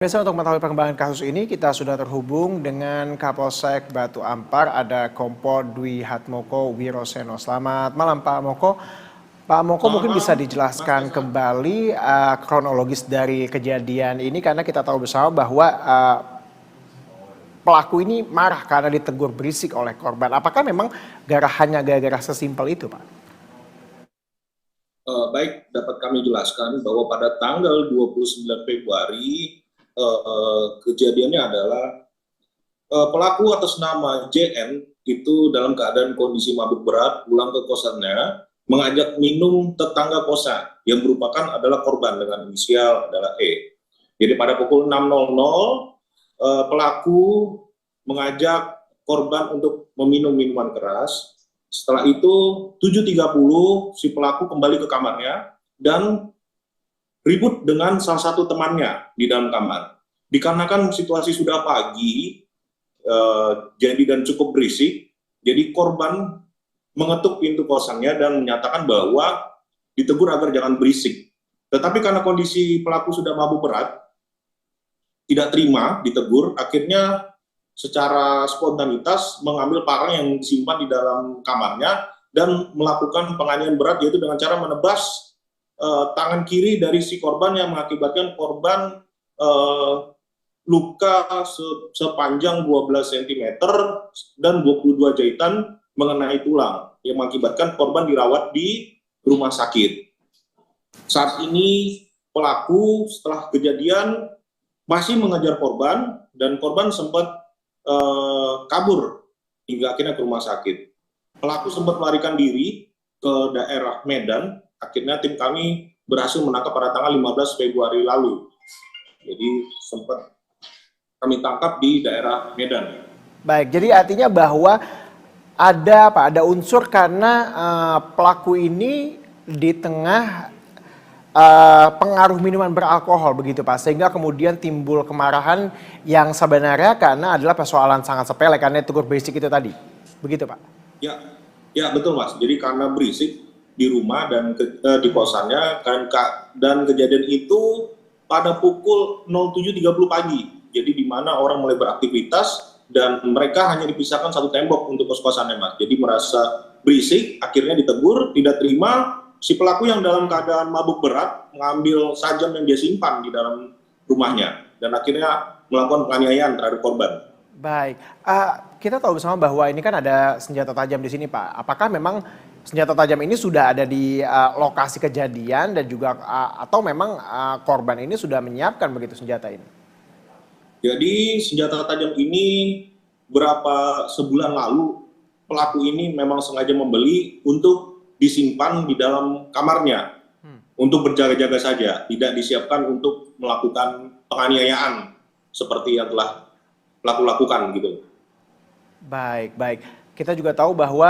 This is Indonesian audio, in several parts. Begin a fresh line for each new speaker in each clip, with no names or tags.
Biasa untuk mengetahui perkembangan kasus ini, kita sudah terhubung dengan Kapolsek Batu Ampar, ada Kompol Dwi Hatmoko Wiroseno. Selamat malam Pak Moko. Pak Moko
Selamat
mungkin bisa
malam, Mas
dijelaskan
Reza.
kembali kronologis dari kejadian ini karena kita tahu bersama bahwa pelaku ini marah karena ditegur berisik oleh korban. Apakah memang hanya gara-gara sesimpel itu Pak?
Baik, dapat kami jelaskan bahwa pada tanggal 29 Februari kejadiannya adalah pelaku atas nama JN itu dalam keadaan kondisi mabuk berat pulang ke kosannya, mengajak minum tetangga kosan yang merupakan adalah korban dengan inisial adalah E. Jadi pada pukul 6.00 pelaku mengajak korban untuk meminum minuman keras. Setelah itu 7.30 si pelaku kembali ke kamarnya dan ribut dengan salah satu temannya di dalam kamar. Dikarenakan situasi sudah pagi, jadi dan cukup berisik, jadi korban mengetuk pintu kosannya dan menyatakan bahwa ditegur agar jangan berisik. Tetapi karena kondisi pelaku sudah mabuk berat, tidak terima ditegur, akhirnya secara spontanitas mengambil parang yang disimpan di dalam kamarnya dan melakukan penganiayaan berat, yaitu dengan cara menebas tangan kiri dari si korban yang mengakibatkan korban luka sepanjang 12 cm dan 22 jahitan mengenai tulang yang mengakibatkan korban dirawat di rumah sakit. Saat ini pelaku setelah kejadian masih mengejar korban dan korban sempat kabur hingga akhirnya ke rumah sakit. Pelaku sempat melarikan diri ke daerah Medan, akhirnya tim kami berhasil menangkap pada tanggal 15 Februari lalu. Jadi sempat kami tangkap di daerah Medan.
Baik, jadi artinya bahwa ada unsur karena pelaku ini di tengah pengaruh minuman beralkohol begitu Pak, sehingga kemudian timbul kemarahan yang sebenarnya karena adalah persoalan sangat sepele karena tegur berisik itu tadi, begitu Pak?
Ya betul Mas, jadi karena berisik di rumah dan di kosannya dan kejadian itu pada pukul 07.30 pagi, jadi di mana orang mulai beraktivitas dan mereka hanya dipisahkan satu tembok untuk kos-kosannya Mas, jadi merasa berisik, akhirnya ditegur, tidak terima. Si pelaku yang dalam keadaan mabuk berat mengambil sajam yang dia simpan di dalam rumahnya dan akhirnya melakukan penganiayaan terhadap korban.
Baik, kita tahu bersama bahwa ini kan ada senjata tajam di sini Pak. Apakah memang senjata tajam ini sudah ada di lokasi kejadian dan juga atau memang korban ini sudah menyiapkan begitu senjata ini?
Jadi senjata tajam ini sebulan lalu pelaku ini memang sengaja membeli untuk disimpan di dalam kamarnya untuk berjaga-jaga saja, tidak disiapkan untuk melakukan penganiayaan seperti yang telah pelaku lakukan gitu.
Baik, baik. Kita juga tahu bahwa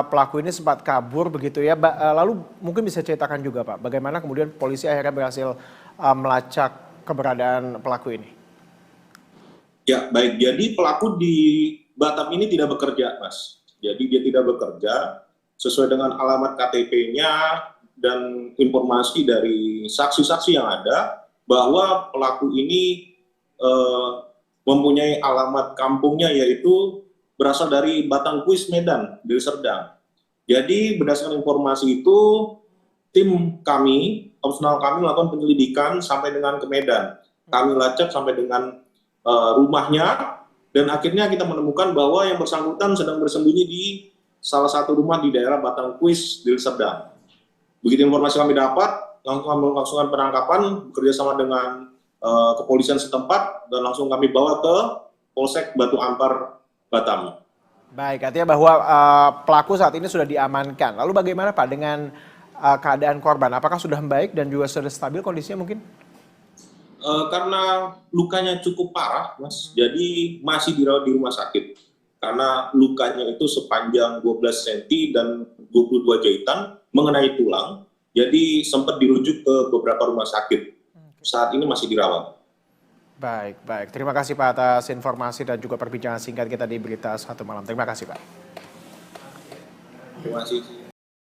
pelaku ini sempat kabur begitu ya. Lalu mungkin bisa ceritakan juga Pak, bagaimana kemudian polisi akhirnya berhasil melacak keberadaan pelaku ini?
Ya baik, jadi pelaku di Batam ini tidak bekerja Mas. Jadi dia tidak bekerja sesuai dengan alamat KTP-nya dan informasi dari saksi-saksi yang ada bahwa pelaku ini mempunyai alamat kampungnya yaitu berasal dari Batangkuis Medan, Deli Serdang. Jadi berdasarkan informasi itu tim kami, opsional kami melakukan penyelidikan sampai dengan ke Medan. Kami lacak sampai dengan rumahnya dan akhirnya kita menemukan bahwa yang bersangkutan sedang bersembunyi di salah satu rumah di daerah Batangkuis, Deli Serdang. Begitu informasi kami dapat, langsung kami melakukan penangkapan bekerjasama dengan kepolisian setempat dan langsung kami bawa ke Polsek Batu Ampar, Batam.
Baik, artinya bahwa pelaku saat ini sudah diamankan. Lalu bagaimana Pak dengan keadaan korban? Apakah sudah membaik dan juga sudah stabil kondisinya mungkin?
Karena lukanya cukup parah, Mas, jadi masih dirawat di rumah sakit. Karena lukanya itu sepanjang 12 cm dan 22 jahitan mengenai tulang, jadi sempat dirujuk ke beberapa rumah sakit. Saat ini masih dirawat.
Baik, baik. Terima kasih Pak atas informasi dan juga perbincangan singkat kita di Berita Satu Malam. Terima kasih Pak.
Terima kasih.